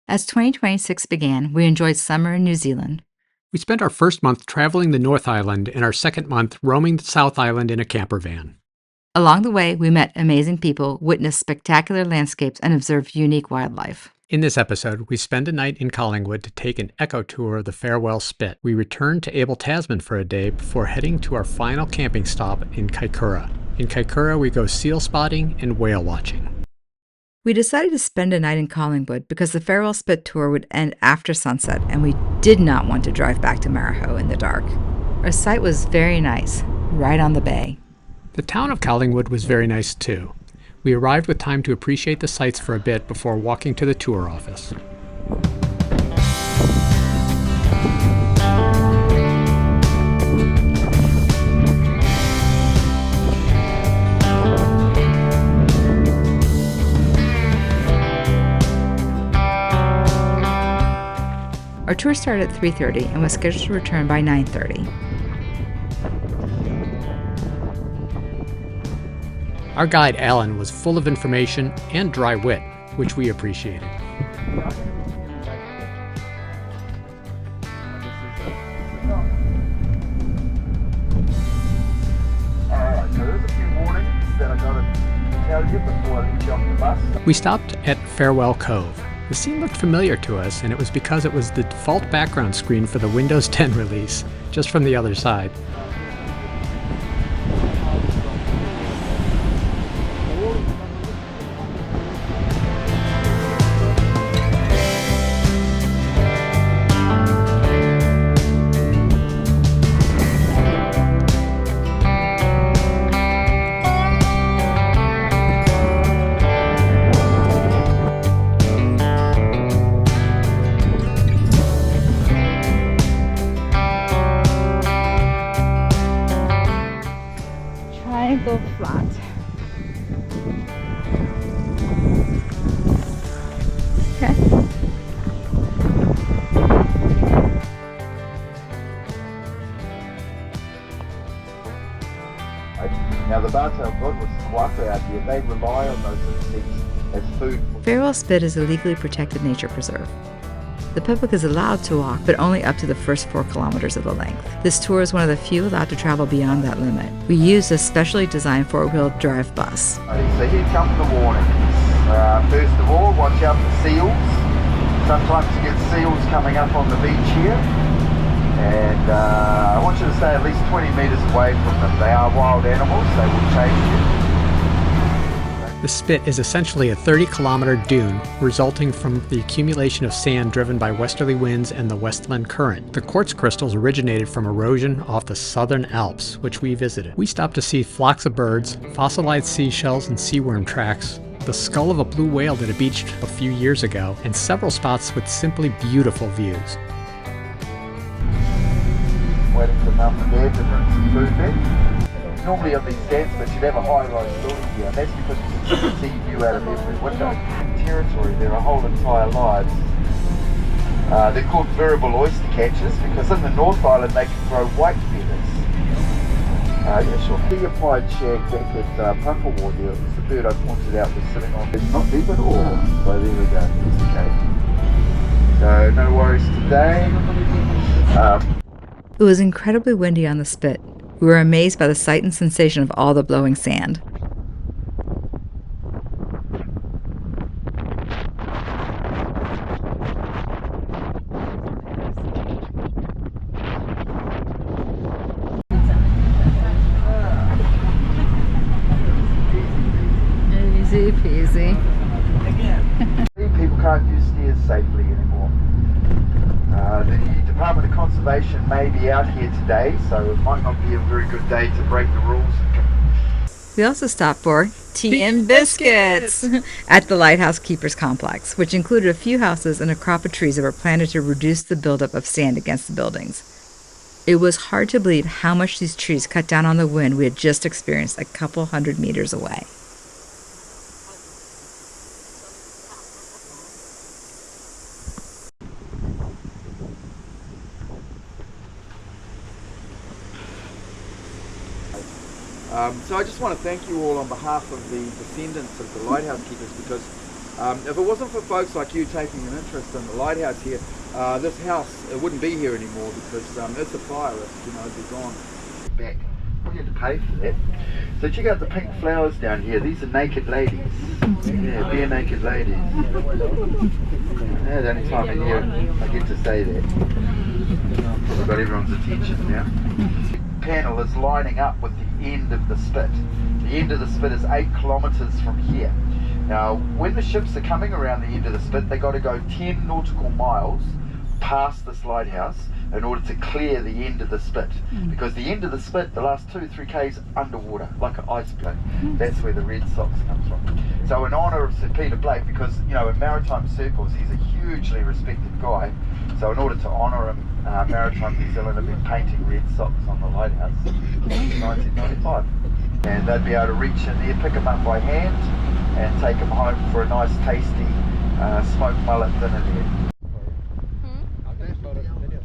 As 2026 began, we enjoyed summer in New Zealand. We spent our first month traveling the North Island and our second month roaming the South Island in a camper van. Along the way, we met amazing people, witnessed spectacular landscapes, and observed unique wildlife. In this episode, we spend a night in Collingwood to take an echo tour of the Farewell Spit. We return to Abel Tasman for a day before heading to our final camping stop in Kaikoura. In Kaikoura, we go seal spotting and whale watching. We decided to spend a night in Collingwood because the Farewell Spit tour would end after sunset, and we did not want to drive back to Mariho in the dark. Our site was very nice, right on the bay. The town of Collingwood was very nice too. We arrived with time to appreciate the sights for a bit before walking to the tour office. Our tour started at 3:30 and was scheduled to return by 9:30. Our guide, Alan, was full of information and dry wit, which we appreciated. Alright, so there's a few warnings that I gotta tell you before I leave you off the bus. We stopped at Farewell Cove. The scene looked familiar to us, and it was because it was the default background screen for the Windows 10 release, just from the other side. Triangle flat. Okay. Now the Bartail Godwits Kaikoura out here, they rely on those insects as food. Farewell Spit is a legally protected nature preserve. The public is allowed to walk, but only up to the first 4 kilometers of the length. This tour is one of the few allowed to travel beyond that limit. We used a specially designed 4-wheel drive bus. So here come the warnings. First of all, watch out for seals. Sometimes you get seals coming up on the beach here. And I want you to stay at least 20 meters away from them. They are wild animals, they will chase you. The spit is essentially a 30-kilometer dune resulting from the accumulation of sand driven by westerly winds and the Westland Current. The quartz crystals originated from erosion off the southern Alps, which we visited. We stopped to see flocks of birds, fossilized seashells and seaworm tracks, the skull of a blue whale that had beached a few years ago, and several spots with simply beautiful views. Waiting for Mum and Dad to bring some food back. Normally on these stands, but you'd have a high-rise building here. That's because you can see view out of every window. Territory, their whole entire lives. They're called variable oyster catchers because in the North Island they can grow white feathers. Yeah, sure. The applied shag back at Puffawar there, it was the bird I pointed out was sitting on. It's not deep at all. So there we go, there's the cave. So no worries today. It was incredibly windy on the Spit. We were amazed by the sight and sensation of all the blowing sand. Easy peasy. People can't use stairs safely anymore. The Department of Conservation may be out here today, so it might not be a very good day to break the rules. We also stopped for tea and biscuits at the Lighthouse Keepers Complex, which included a few houses and a crop of trees that were planted to reduce the buildup of sand against the buildings. It was hard to believe how much these trees cut down on the wind we had just experienced a couple hundred meters away. So I just want to thank you all on behalf of the descendants of the Lighthouse Keepers, because If it wasn't for folks like you taking an interest in the lighthouse here, this house, it wouldn't be here anymore because it's a fire risk, it'd be gone. Back. We had to pay for that. So check out the pink flowers down here. These are naked ladies. Yeah, bare naked ladies. Yeah, the only time in here I get to say that. I've got everyone's attention now. The panel is lining up with the end of the spit. The end of the spit is 8 kilometres from here. Now, when the ships are coming around the end of the spit, they got to go 10 nautical miles past this lighthouse in order to clear the end of the spit, because the end of the spit, the last 2-3 k's underwater, like an ice plate. That's where the Red Sox comes from. So in honour of Sir Peter Blake, because in maritime circles he's a hugely respected guy, so in order to honour him, Maritime New Zealand have been painting Red Sox on the lighthouse since 1995. And they'd be able to reach in there, pick them up by hand and take them home for a nice tasty smoked mullet dinner there.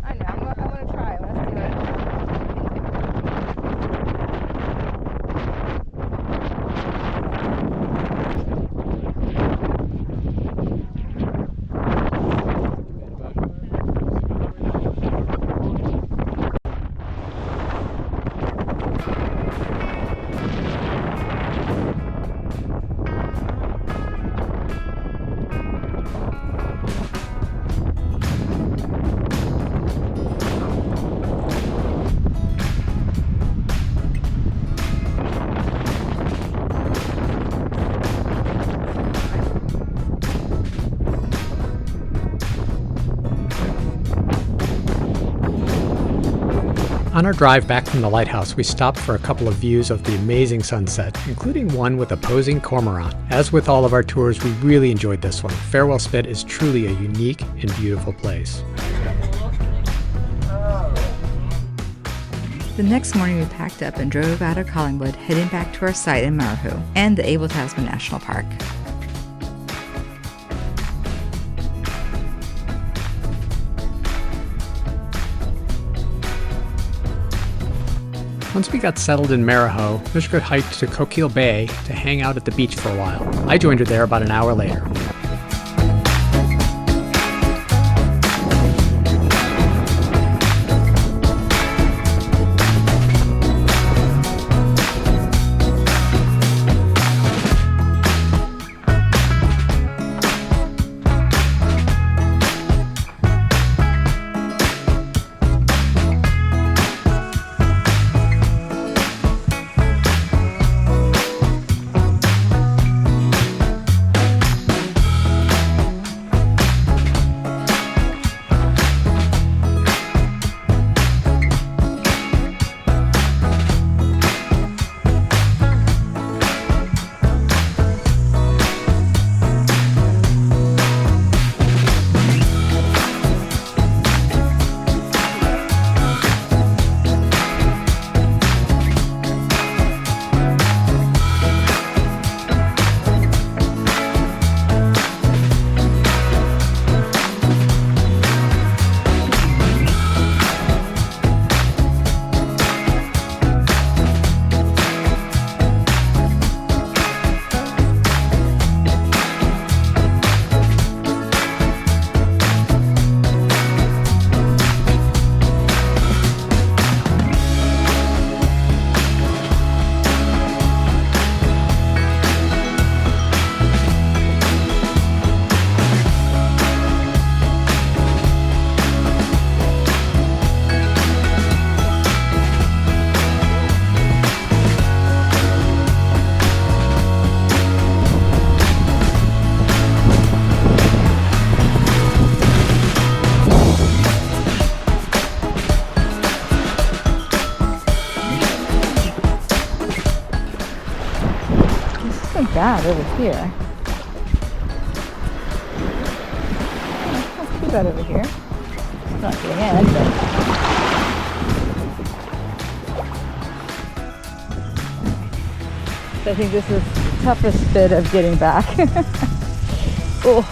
I know, I'm gonna try. Let's do it. On our drive back from the lighthouse, we stopped for a couple of views of the amazing sunset, including one with a posing cormorant. As with all of our tours, we really enjoyed this one. Farewell Spit is truly a unique and beautiful place. The next morning we packed up and drove out of Collingwood, heading back to our site in Marahu and the Abel Tasman National Park. Once we got settled in Marahu, Mishka hiked to Coquille Bay to hang out at the beach for a while. I joined her there about an hour later. Bad over here. Not too bad over here. It's not getting in, but I think this is the toughest bit of getting back. Oh.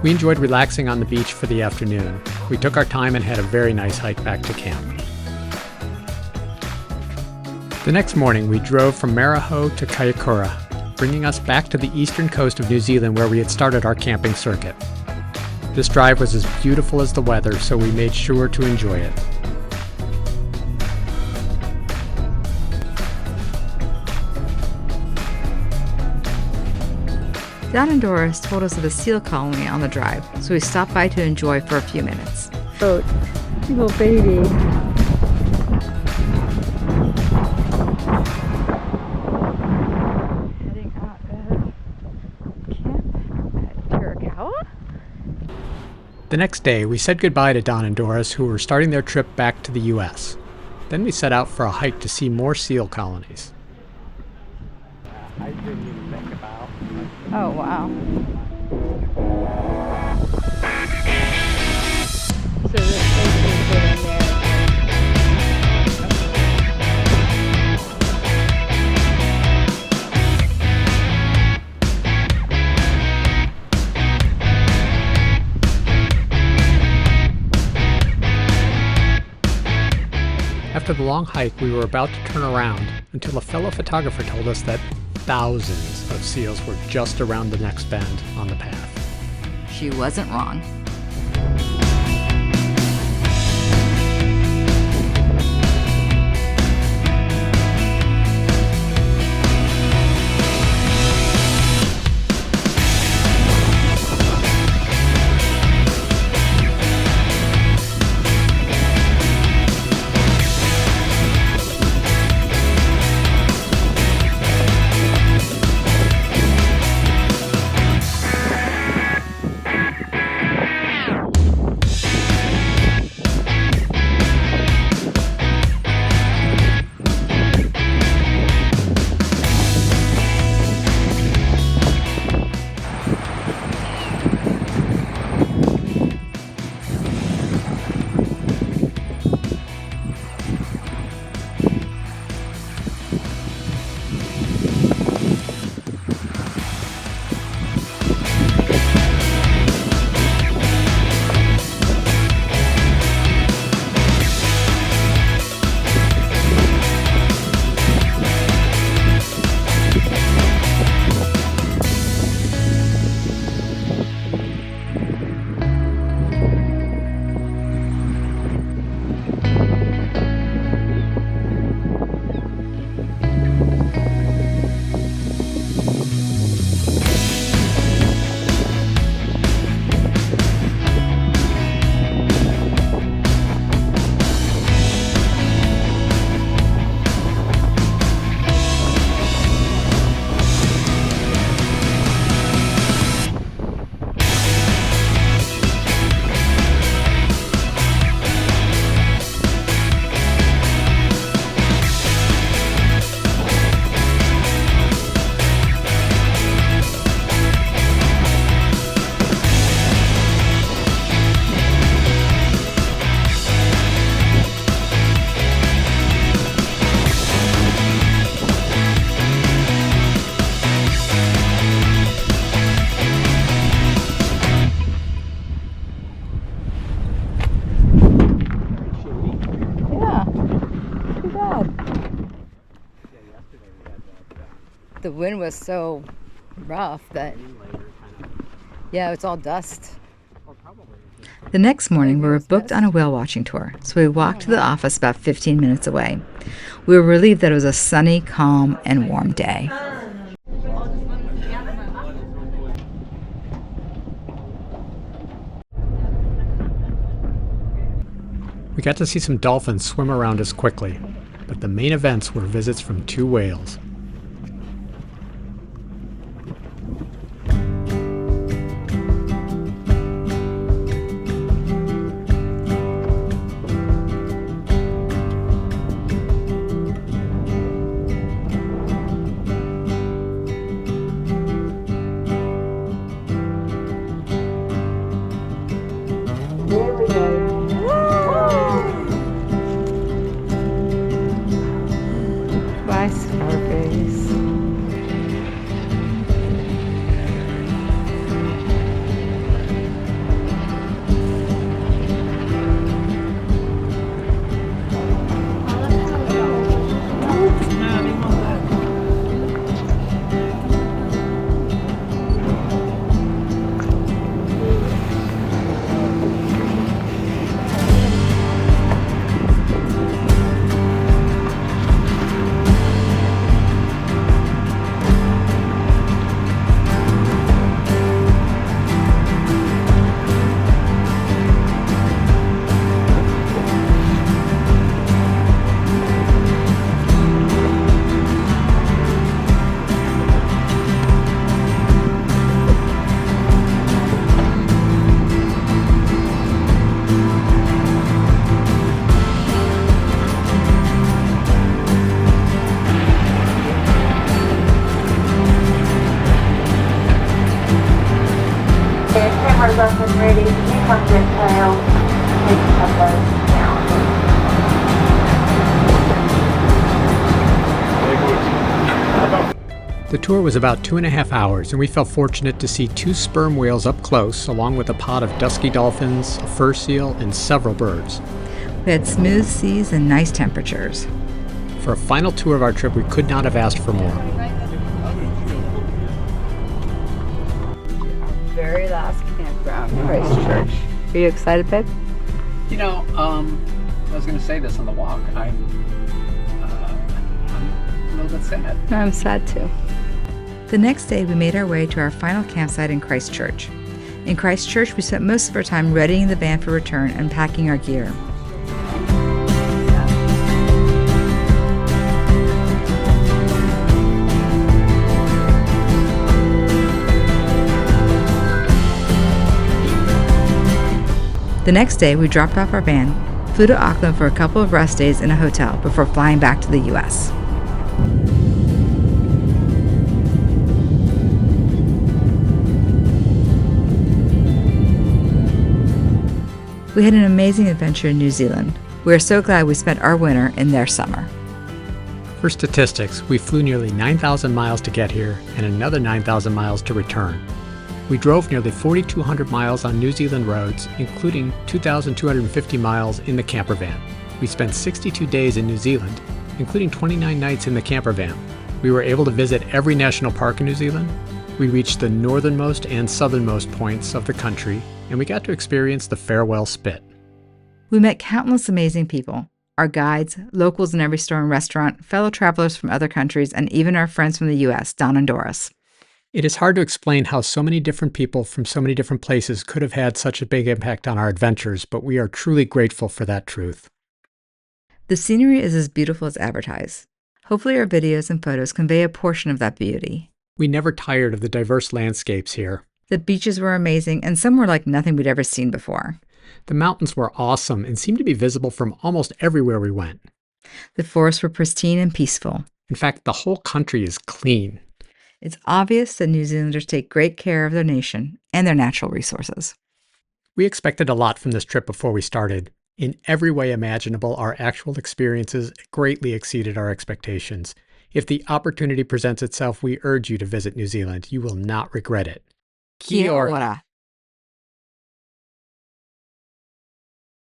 We enjoyed relaxing on the beach for the afternoon. We took our time and had a very nice hike back to camp. The next morning, we drove from Marahu to Kaikoura. bringing us back to the eastern coast of New Zealand where we had started our camping circuit. This drive was as beautiful as the weather, so we made sure to enjoy it. Don and Doris told us of the seal colony on the drive, so we stopped by to enjoy for a few minutes. Oh, little baby. Heading out of camp at Kaikoura. The next day, we said goodbye to Don and Doris, who were starting their trip back to the U.S. Then we set out for a hike to see more seal colonies. Oh, wow. So this is good in there. After the long hike, we were about to turn around until a fellow photographer told us that thousands of seals were just around the next bend on the path. She wasn't wrong. The wind was so rough that, yeah, it's all dust. The next morning, we were booked on a whale watching tour, so we walked to the office about 15 minutes away. We were relieved that it was a sunny, calm, and warm day. We got to see some dolphins swim around us quickly, but the main events were visits from 2 whales. Bye, Scarface. cameras up and ready. You come get tails. Take some those down. The tour was about 2.5 hours, and we felt fortunate to see 2 sperm whales up close, along with a pod of dusky dolphins, a fur seal, and several birds. We had smooth seas and nice temperatures. For a final tour of our trip, we could not have asked for more. Very last campground, Christchurch. Are you excited, babe? You know, I was going to say this on the walk. I'm a little bit sad. I'm sad too. The next day, we made our way to our final campsite in Christchurch. In Christchurch, we spent most of our time readying the van for return and packing our gear. The next day, we dropped off our van, flew to Auckland for a couple of rest days in a hotel before flying back to the U.S. We had an amazing adventure in New Zealand. We are so glad we spent our winter in their summer. For statistics, we flew nearly 9,000 miles to get here and another 9,000 miles to return. We drove nearly 4,200 miles on New Zealand roads, including 2,250 miles in the camper van. We spent 62 days in New Zealand, including 29 nights in the camper van. We were able to visit every national park in New Zealand. We reached the northernmost and southernmost points of the country, and we got to experience the Farewell Spit. We met countless amazing people. Our guides, locals in every store and restaurant, fellow travelers from other countries, and even our friends from the U.S., Don and Doris. It is hard to explain how so many different people from so many different places could have had such a big impact on our adventures, but we are truly grateful for that truth. The scenery is as beautiful as advertised. Hopefully our videos and photos convey a portion of that beauty. We never tired of the diverse landscapes here. The beaches were amazing, and some were like nothing we'd ever seen before. The mountains were awesome and seemed to be visible from almost everywhere we went. The forests were pristine and peaceful. In fact, the whole country is clean. It's obvious that New Zealanders take great care of their nation and their natural resources. We expected a lot from this trip before we started. In every way imaginable, our actual experiences greatly exceeded our expectations. If the opportunity presents itself, we urge you to visit New Zealand. You will not regret it. Kia ora.